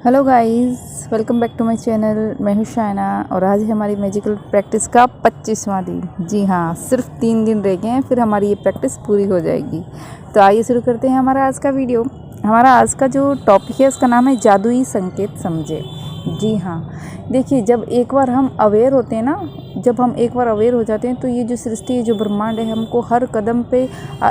Hello guys, welcome back to my channel. मैं हूँ शायना और आज है हमारी मैजिकल प्रैक्टिस का 25वां दिन। जी हाँ, सिर्फ 3 दिन रह गए हैं, फिर हमारी ये प्रैक्टिस पूरी हो जाएगी। तो आइए शुरू करते हैं हमारा आज का वीडियो। हमारा आज का जो टॉपिक है उसका नाम है जादुई संकेत समझे। जी हाँ, देखिए जब एक बार हम अवेयर होते हैं ना, जब हम एक बार अवेयर हो जाते हैं तो ये जो सृष्टि है, जो ब्रह्मांड है, हमको हर कदम पे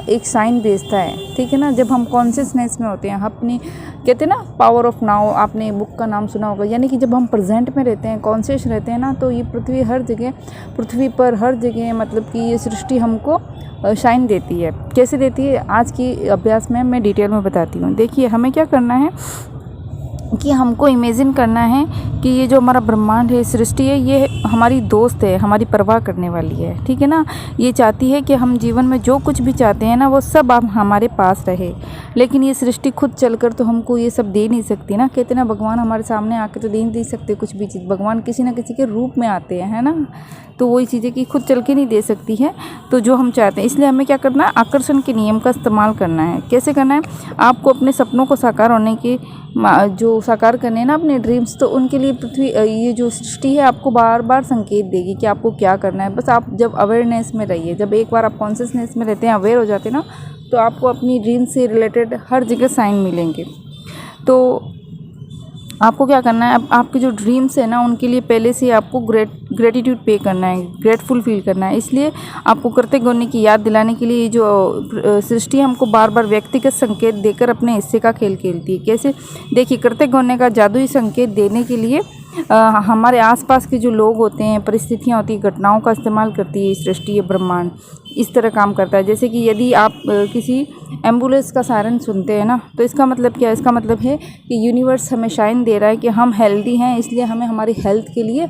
एक साइन भेजता है। ठीक है ना। जब हम कॉन्शियसनेस में होते हैं, अपनी कहते हैं ना पावर ऑफ नाउ, आपने बुक का नाम सुना होगा। यानी कि जब हम प्रेजेंट में रहते हैं, कॉन्शियस रहते हैं ना, तो ये पृथ्वी पर हर जगह मतलब कि ये सृष्टि हमको शाइन देती है। कैसे देती है, आज की अभ्यास में मैं डिटेल में बताती हूँ। देखिए हमें क्या करना है कि हमको इमेजिन करना है कि ये जो हमारा ब्रह्मांड है, सृष्टि है, ये हमारी दोस्त है, हमारी परवाह करने वाली है। ठीक है ना। ये चाहती है कि हम जीवन में जो कुछ भी चाहते हैं ना, वो सब अब हमारे पास रहे। लेकिन ये सृष्टि खुद चलकर तो हमको ये सब दे नहीं सकती ना। कहते ना, भगवान हमारे सामने आके तो दे नहीं सकते कुछ भी चीज़। भगवान किसी ना किसी के रूप में आते हैं, है ना। तो वही चीज़ें कि खुद चल के नहीं दे सकती है तो जो हम चाहते हैं। इसलिए हमें क्या करना है, आकर्षण के नियम का इस्तेमाल करना है। कैसे करना है, आपको अपने सपनों को साकार होने की जो साकार करने हैं ना अपने ड्रीम्स, तो उनके लिए पृथ्वी, ये जो सृष्टि है, आपको बार बार संकेत देगी कि आपको क्या करना है। बस आप जब अवेयरनेस में रहिए, जब एक बार आप कॉन्शियसनेस में रहते हैं, अवेयर हो जाते हैं ना, तो आपको अपनी ड्रीम से रिलेटेड हर जगह साइन मिलेंगे। तो आपको क्या करना है, अब आपके जो ड्रीम्स है ना, उनके लिए पहले से आपको ग्रेटिट्यूड पे करना है, ग्रेटफुल फील करना है। इसलिए आपको कृतज्ञ होने की याद दिलाने के लिए जो सृष्टि हमको बार बार व्यक्तिगत संकेत देकर अपने हिस्से का खेल खेलती है। कैसे, देखिए कृतज्ञ होने का जादुई संकेत देने के लिए हमारे आसपास के जो लोग होते हैं, परिस्थितियाँ होती हैं, घटनाओं का इस्तेमाल करती है सृष्टि, ये ब्रह्मांड इस तरह काम करता है। जैसे कि यदि आप किसी एम्बुलेंस का सायरन सुनते हैं ना, तो इसका मतलब क्या है, इसका मतलब है कि यूनिवर्स हमें साइन दे रहा है कि हम हेल्दी हैं, इसलिए हमें हमारी हेल्थ के लिए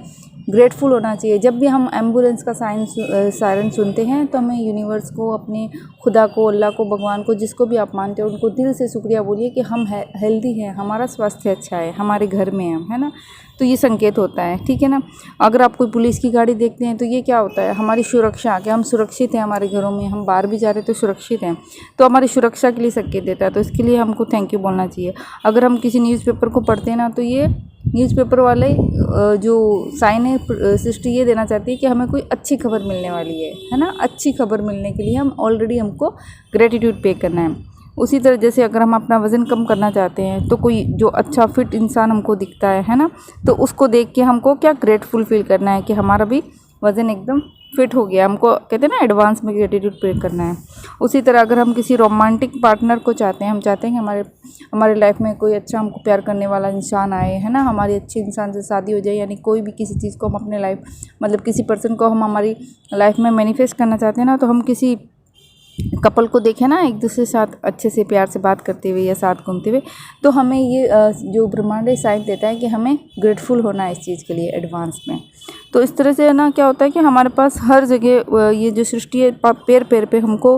ग्रेटफुल होना चाहिए। जब भी हम एम्बुलेंस का सायरन सुनते हैं तो हमें यूनिवर्स को, अपने खुदा को, अल्लाह को, भगवान को, जिसको भी आप मानते हो, उनको दिल से शुक्रिया बोलिए कि हम हेल्दी हैं, हमारा स्वास्थ्य अच्छा है, हमारे घर में हम, है ना। तो ये संकेत होता है। ठीक है ना। अगर आप कोई पुलिस की गाड़ी देखते हैं तो ये क्या होता है, हमारी सुरक्षा, कि हम सुरक्षित हैं हमारे घरों में, हम बाहर भी जा रहे हैं तो सुरक्षित हैं, तो हमारी सुरक्षा के लिए संकेत देता है। तो इसके लिए हमको थैंक यू बोलना चाहिए। अगर हम किसी न्यूज़पेपर को पढ़ते हैं ना, तो ये न्यूज़पेपर वाले जो साइन है, सृष्टि ये देना चाहती है कि हमें कोई अच्छी खबर मिलने वाली है ना। अच्छी खबर मिलने के लिए हमको ग्रेटिट्यूड पे करना है। उसी तरह जैसे अगर हम अपना वज़न कम करना चाहते हैं, तो कोई जो अच्छा फिट इंसान हमको दिखता है ना, तो उसको देख के हमको क्या ग्रेटफुल फील करना है कि हमारा भी वज़न एकदम फिट हो गया। हमको कहते हैं ना एडवांस में ग्रेटिट्यूड पे करना है। उसी तरह अगर हम किसी रोमांटिक पार्टनर को चाहते हैं, हम चाहते हैं कि हमारे लाइफ में कोई अच्छा हमको प्यार करने वाला इंसान आए, है ना, हमारी अच्छी इंसान से शादी हो जाए, यानी कोई भी किसी चीज़ को हम अपने लाइफ, मतलब किसी पर्सन को हम हमारी लाइफ में मैनिफेस्ट करना चाहते हैं ना, तो हम किसी कपल को देखें ना, एक दूसरे के साथ अच्छे से प्यार से बात करते हुए या साथ घूमते हुए, तो हमें ये जो ब्रह्मांड है साइन देता है कि हमें ग्रेटफुल होना है इस चीज़ के लिए एडवांस में। तो इस तरह से ना क्या होता है कि हमारे पास हर जगह ये जो सृष्टि है, पैर पैर पे हमको,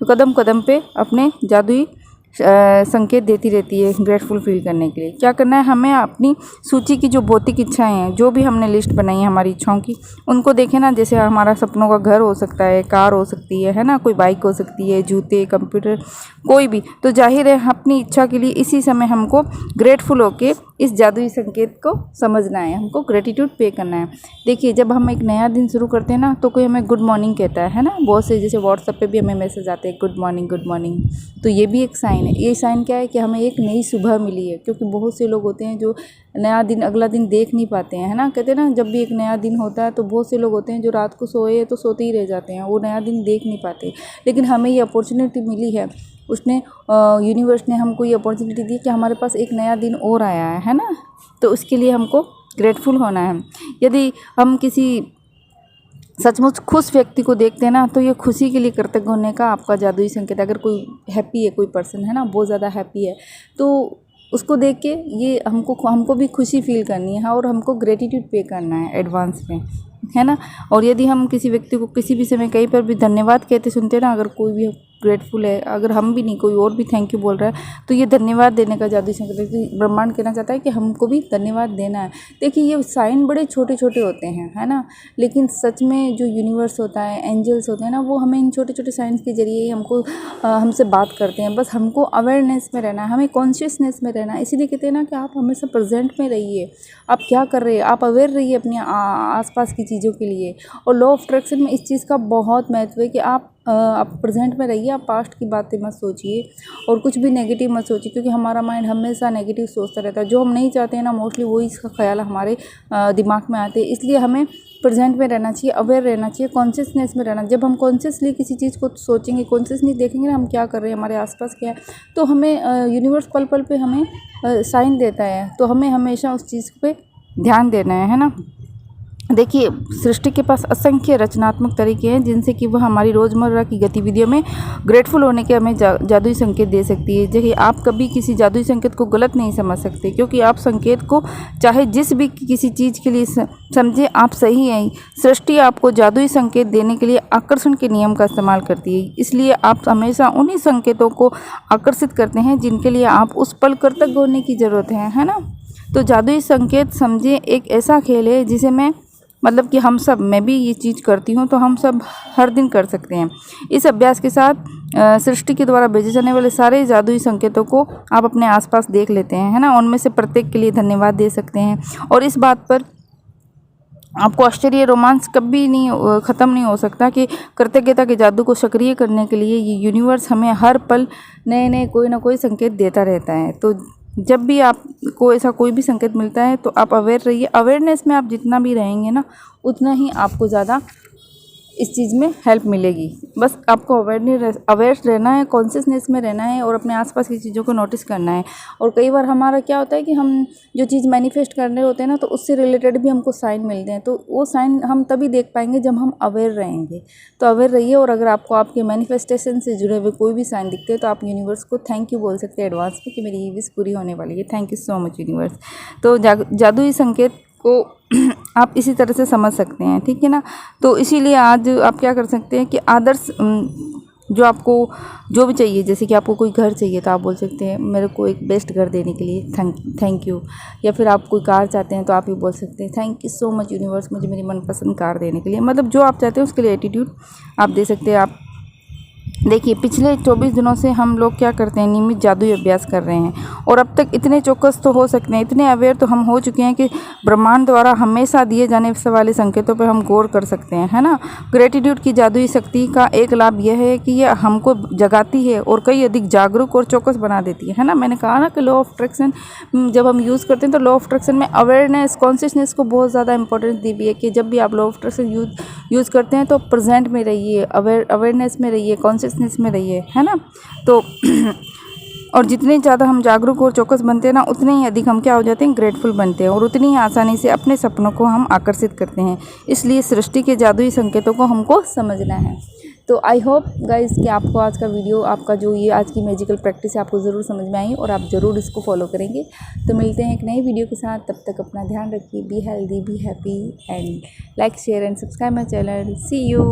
कदम कदम पे अपने जादुई संकेत देती रहती है ग्रेटफुल फील करने के लिए। क्या करना है, हमें अपनी सूची की जो भौतिक इच्छाएं हैं, जो भी हमने लिस्ट बनाई है हमारी इच्छाओं की, उनको देखें ना। जैसे हमारा सपनों का घर हो सकता है, कार हो सकती है ना, कोई बाइक हो सकती है, जूते, कंप्यूटर, कोई भी। तो जाहिर है अपनी इच्छा के लिए इसी समय हमको ग्रेटफुल होके इस जादुई संकेत को समझना है, हमको ग्रेटिट्यूड पे करना है। देखिए जब हम एक नया दिन शुरू करते हैं ना, तो कोई हमें गुड मॉर्निंग कहता है ना, बहुत से जैसे व्हाट्सएप पे भी हमें मैसेज आते हैं गुड मॉर्निंग गुड मॉर्निंग। तो ये भी एक साइन है। ये साइन क्या है कि हमें एक नई सुबह मिली है, क्योंकि बहुत से लोग होते हैं जो नया दिन, अगला दिन देख नहीं पाते हैं, है ना। कहते हैं ना, जब भी एक नया दिन होता है तो बहुत से लोग होते हैं जो रात को सोए तो सोते ही रह जाते हैं, वो नया दिन देख नहीं पाते। लेकिन हमें ये अपॉर्चुनिटी मिली है, उसने यूनिवर्स ने हमको ये अपॉर्चुनिटी दी कि हमारे पास एक नया दिन और आया है ना। तो उसके लिए हमको ग्रेटफुल होना है। यदि हम किसी सचमुच खुश व्यक्ति को देखते हैं ना, तो ये खुशी के लिए कृतज्ञ होने का आपका जादुई संकेत। अगर कोई हैप्पी है, कोई पर्सन है ना, बहुत ज़्यादा हैप्पी है, तो उसको देख के ये हमको भी खुशी फील करनी है और हमको ग्रेटिट्यूड पे करना है एडवांस में, है ना। और यदि हम किसी व्यक्ति को किसी भी समय कहीं पर भी धन्यवाद कहते सुनते हैं ना, अगर कोई भी ग्रेटफुल है। अगर हम भी नहीं, कोई और भी थैंक यू बोल रहा है तो ये धन्यवाद देने का जादुई संकेत है। ब्रह्मांड कहना चाहता है कि हमको भी धन्यवाद देना है। देखिए ये साइन बड़े छोटे छोटे होते हैं, है ना, लेकिन सच में जो यूनिवर्स होता है, एंजल्स होते हैं ना, वो हमें इन छोटे छोटे साइंस के जरिए हमको हमसे बात करते हैं। बस हमको अवेयरनेस में रहना है, हमें कॉन्शियसनेस में रहना है। इसीलिए कहते हैं ना कि आप हमेशा प्रेजेंट में रहिए। आप क्या कर रहे हैं, आप अवेयर रहिए अपने आसपास की चीज़ों के लिए। और लॉ ऑफ अट्रैक्शन में इस चीज़ का बहुत महत्व है कि आप प्रेजेंट में रहिए। आप पास्ट की बातें मत सोचिए और कुछ भी नेगेटिव मत सोचिए, क्योंकि हमारा माइंड हमेशा नेगेटिव सोचता रहता है। जो हम नहीं चाहते हैं ना, मोस्टली वही इसका ख्याल हमारे दिमाग में आते हैं। इसलिए हमें प्रेजेंट में रहना चाहिए, अवेयर रहना चाहिए, कॉन्शियसनेस में रहना। जब हम कॉन्शियसली किसी चीज़ को सोचेंगे, कॉन्शियसली देखेंगे ना हम क्या कर रहे हैं, हमारे आसपास क्या है, तो हमें यूनिवर्स पल पल पे हमें साइन देता है। तो हमें हमेशा उस चीज़ पे ध्यान देना है ना। देखिए सृष्टि के पास असंख्य रचनात्मक तरीके हैं जिनसे कि वह हमारी रोज़मर्रा की गतिविधियों में ग्रेटफुल होने के हमें जादुई संकेत दे सकती है। देखिए आप कभी किसी जादुई संकेत को गलत नहीं समझ सकते, क्योंकि आप संकेत को चाहे जिस भी किसी चीज़ के लिए समझे, आप सही हैं। सृष्टि आपको जादुई संकेत देने के लिए आकर्षण के नियम का इस्तेमाल करती है। इसलिए आप हमेशा उन्हीं संकेतों को आकर्षित करते हैं जिनके लिए आप उस पल कृतज्ञ होने की ज़रूरत है ना। तो जादुई संकेत समझे एक ऐसा खेल है जिसे मतलब कि हम सब, मैं भी ये चीज़ करती हूँ, तो हम सब हर दिन कर सकते हैं। इस अभ्यास के साथ सृष्टि के द्वारा भेजे जाने वाले सारे जादुई संकेतों को आप अपने आसपास देख लेते हैं, है ना। उनमें से प्रत्येक के लिए धन्यवाद दे सकते हैं। और इस बात पर आपको आश्चर्य, रोमांस कभी नहीं ख़त्म नहीं हो सकता कि कृतज्ञता के जादू को सक्रिय करने के लिए ये यूनिवर्स हमें हर पल नए नए कोई ना कोई संकेत देता रहता है। तो जब भी आपको ऐसा कोई भी संकेत मिलता है तो आप अवेयर रहिए। अवेयरनेस में आप जितना भी रहेंगे ना, उतना ही आपको ज़्यादा इस चीज़ में हेल्प मिलेगी। बस आपको अवेयर रहना है, कॉन्शियसनेस में रहना है और अपने आसपास की चीज़ों को नोटिस करना है। और कई बार हमारा क्या होता है कि हम जो चीज़ मैनिफेस्ट कर रहे होते हैं ना, तो उससे रिलेटेड भी हमको साइन मिलते हैं। तो वो साइन हम तभी देख पाएंगे जब हम अवेयर रहेंगे। तो अवेयर रहिए। और अगर आपको आपके मैनिफेस्टेशन से जुड़े हुए कोई भी साइन दिखते हैं तो आप यूनिवर्स को थैंक यू बोल सकते हैं एडवांस में कि मेरी ये विश पूरी होने वाली है। Thank you so much universe. तो जादुई संकेत को आप इसी तरह से समझ सकते हैं, ठीक है ना। तो इसीलिए आज आप क्या कर सकते हैं कि आदर्श जो आपको जो भी चाहिए, जैसे कि आपको कोई घर चाहिए तो आप बोल सकते हैं मेरे को एक बेस्ट घर देने के लिए थैंक यू। या फिर आप कोई कार चाहते हैं तो आप ये बोल सकते हैं thank you so much universe, मुझे मेरी मनपसंद कार देने के लिए। मतलब जो आप चाहते हैं उसके लिए एटीट्यूड आप दे सकते हैं। आप देखिए पिछले 24 दिनों से हम लोग क्या करते हैं, नियमित जादुई अभ्यास कर रहे हैं। और अब तक इतने चौकस तो हो सकते हैं, इतने अवेयर तो हम हो चुके हैं कि ब्रह्मांड द्वारा हमेशा दिए जाने वाले संकेतों पर हम गौर कर सकते हैं, है ना। ग्रेटिट्यूड की जादुई शक्ति का एक लाभ यह है कि यह हमको जगाती है और कई अधिक जागरूक और चौकस बना देती है ना। मैंने कहा ना कि लॉ ऑफ अट्रैक्शन जब हम यूज़ करते हैं तो लॉ ऑफ अट्रैक्शन में अवेयरनेस, कॉन्शियसनेस को बहुत ज़्यादा इंपॉर्टेंस दी हुई है कि जब भी आप लॉ ऑफ अट्रैक्शन यूज़ करते हैं तो प्रेजेंट में रहिए, अवेयरनेस में रहिए, कॉन्शियसनेस में रहिए, है ना। तो और जितने ज़्यादा हम जागरूक और चौकस बनते हैं ना, उतने ही अधिक हम क्या हो जाते हैं, ग्रेटफुल बनते हैं और उतनी ही आसानी से अपने सपनों को हम आकर्षित करते हैं। इसलिए सृष्टि के जादुई संकेतों को हमको समझना है। तो आई होप गाइस कि आपको आज का वीडियो, आपका जो ये आज की मैजिकल प्रैक्टिस है, आपको ज़रूर समझ में आई और आप ज़रूर इसको फॉलो करेंगे। तो मिलते हैं एक नई वीडियो के साथ, तब तक अपना ध्यान रखिए। Be healthy, be happy and like, share and subscribe my channel. See you.